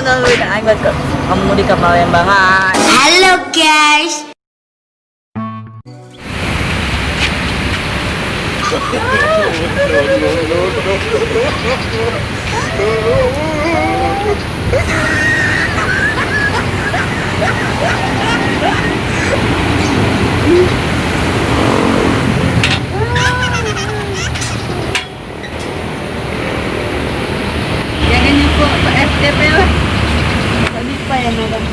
nungguin aing buat kamu di Palembang. Halo guys. Jangan lupa Pak FTP lah. Tak lupa yang nak.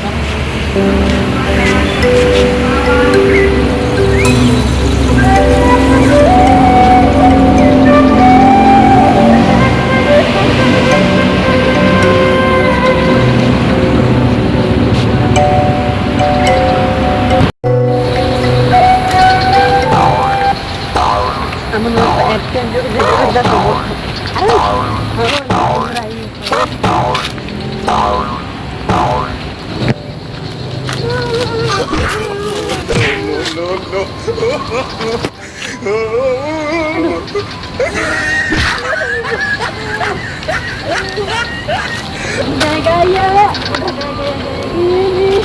Amun Pak FTP dah tu. Gaya-gaya ini.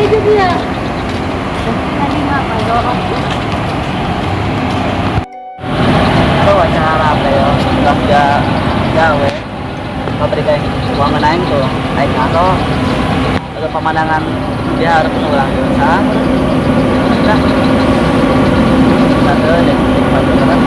Itu dia. Tadi ngapa dorong? Itu acara apa ya? Sudah gawe. Pabrikan ruangan aing tuh, naik atau ada pemandangan dia harus mengulang biasa. Nah, satu deh, satu terus.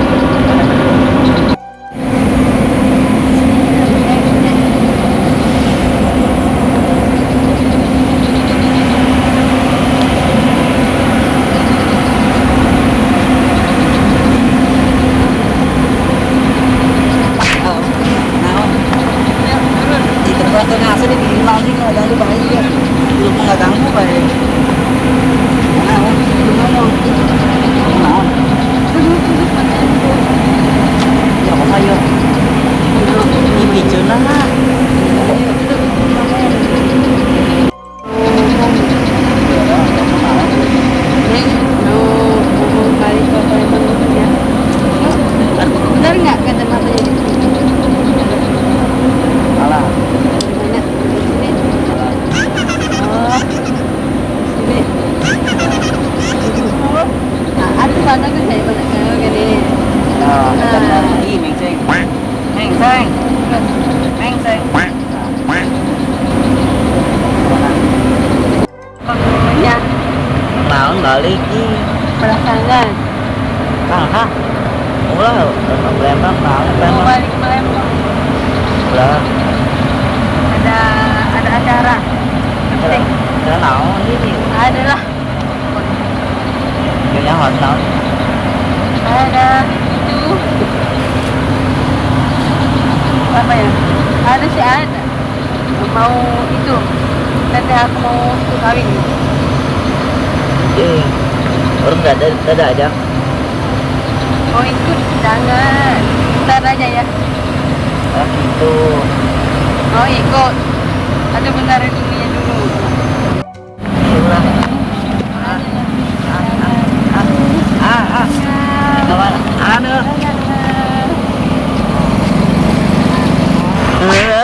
Balik di Pelasangan. Hah? Ulah, Palembang, Mau Palembang. balik ke Palembang. Ulah, Ada acara. Penting. ada naon ini? Ada lah. Kayaknya harus naon. Ada itu. Apa ya? Ada sih ada. Mau itu. Nanti aku mau ikut kawin. Orang nggak ada aja. Mau ikut? Jangan. Ntar aja ya. Gitu. Mau ikut. Ada bentar dulunya dulu. Ulah. Ada.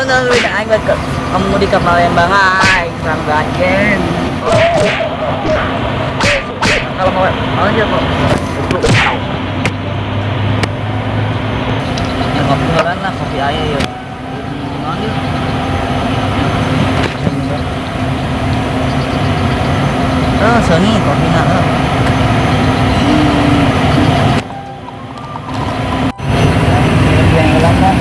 Nungguin aing buat kamu di Palembang, kurang gajen. Kalau mau aja kok. Kopi ngoran lah, kopi ayah ya. Sony kopi nak. Yang hilang kan.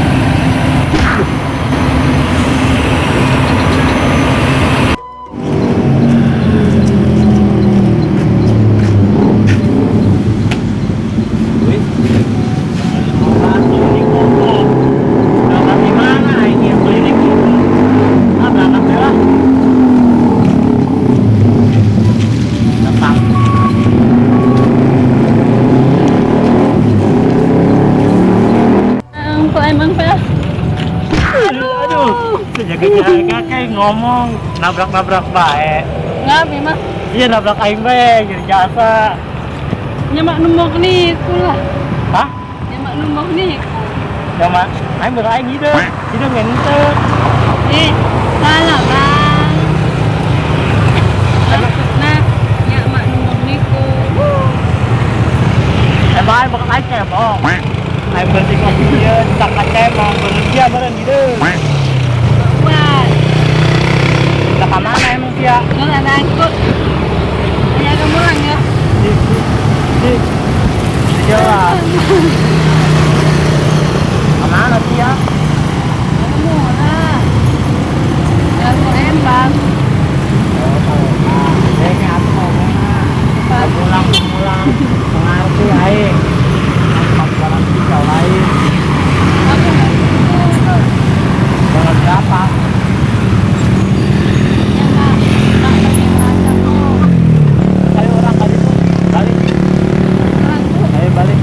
jaga-jaga kayak ngomong nabrak-nabrak bae. Ngapi mah. Iya nabrak aing bae jadi jasa. Nyamak numbok nih kulah. Hah? Nyamak numbok nih. Ya mak, aing bener aing hidup ngenteu. Salah bang. Maksudnya nyamak numbok niku. Emang aing bakal aing kemong. Aing berarti kopi dia tak kemong berhenti meureun hidup. Wah. Kita ka mana emang sia? Nggak ada ikut. Hanya kamu orang ya. Iya lah. Kemana sih ya? Kamu lah. Aku embang. Kayaknya aku mau pulang. Mengerti aing. Pas jalan tiga lain. Aku nggak ikut. Jalan berapa? Ya nggak. Tak pakai macam kok. Ayo orang tadi tuh balik. Orang tuh. Ayo balik.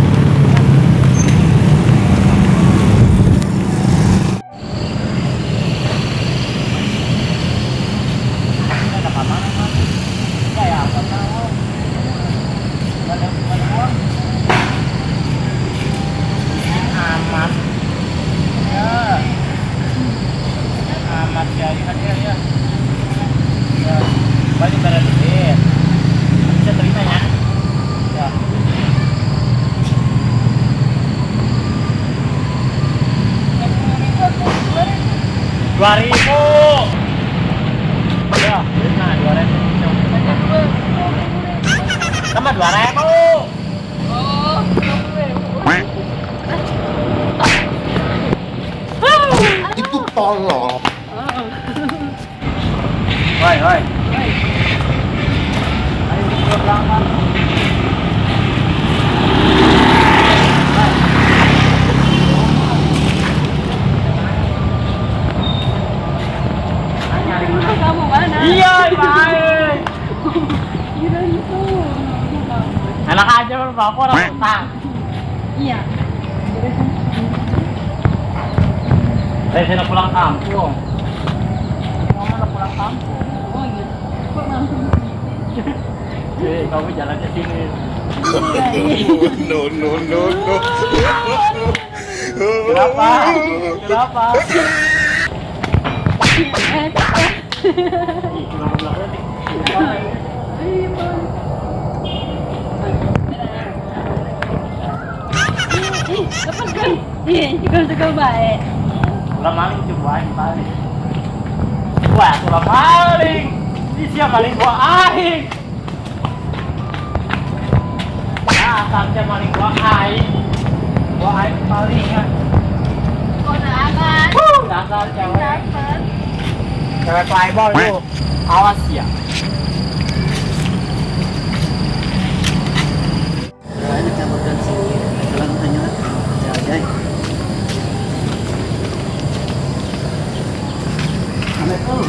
Ada kamar kan? Kayak apa tahu? Ada uang. Amat. Ya. Amat ya, lihat ya. Ya. Balik pada duit. Bisa terima ya? Ya. Dua ribu. Ya, nah 2.000. Tambah 2.000. Oh. Itu tolong. Woi. Ayo ke belakang. Kamu mana? Iya, baik. Kira itu. Enak aja bapak orang utang. Iya. Saya pulang kampung. Mau pulang kampung. Oh iya. Kok langsung Kamu jalan ke sini. No. Kenapa? Kenapa? Ih, pulang-pulang nih. Lepas kan? Iya, juga baik. Ulah maling coba balik. Wah, ulah maling. Ini siapa maling gua aing. Ah, sampai maling gua aing. Gua aing malingan. Kok aman? Dasar cewek. Dapat. Cewek playboy lu. Awas ya. Ini campurkan si dalam hanya jajan. Assalamualaikum.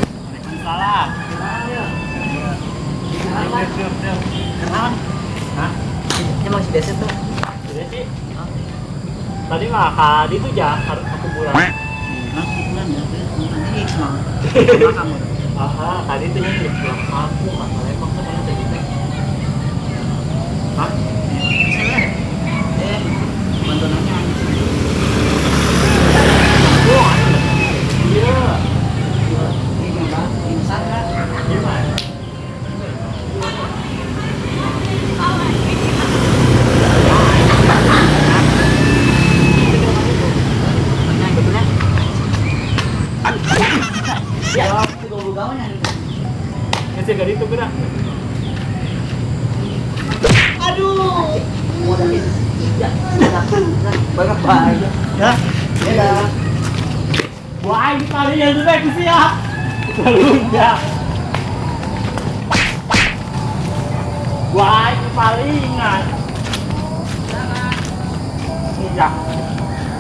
Waalaikumsalam. Kenapa? Hah? Ini masih desa tuh. Udah sih. Tadi mah kadi itu harus aku bulan. Nanti bulan ya, nanti semang. Sama kamu. Aha, tadi itu yang pulang kampung, masalah emang kan ada di tag. Hah? Saya. Bantu nanya. Wah, iya. Ini enggak, ini sana. Gimana? Yang betulnya. Ya, Itu dulu gawannya. ngasih gak itu gerak. Aduh. Modalin. Ya, banyak bahaya. Ya, Ya. wah ini kali yang sudah aku siap. Terunda. Wah ini palingan. Iya.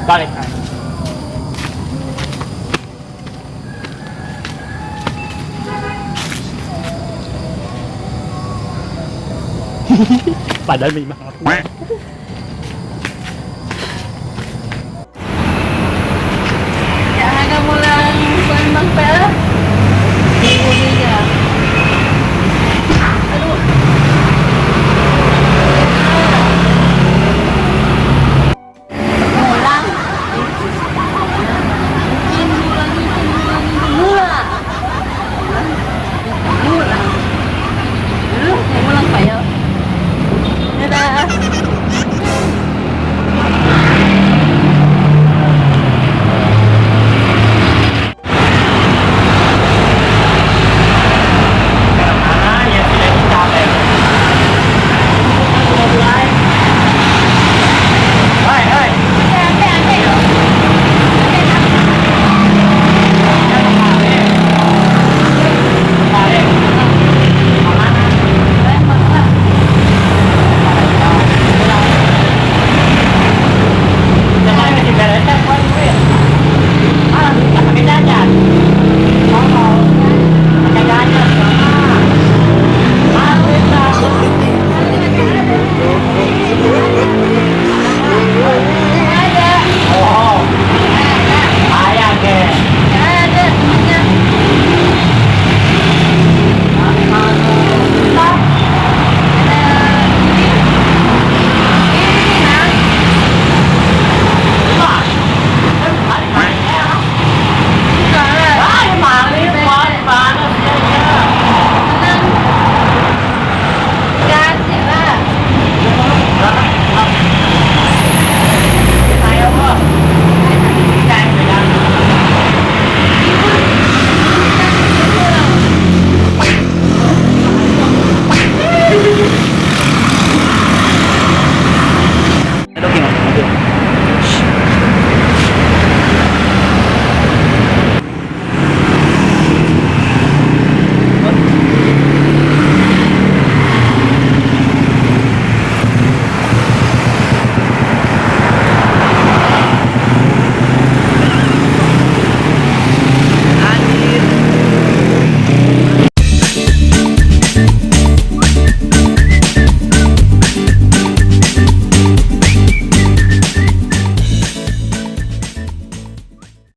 Balik kan. Padahal memang aku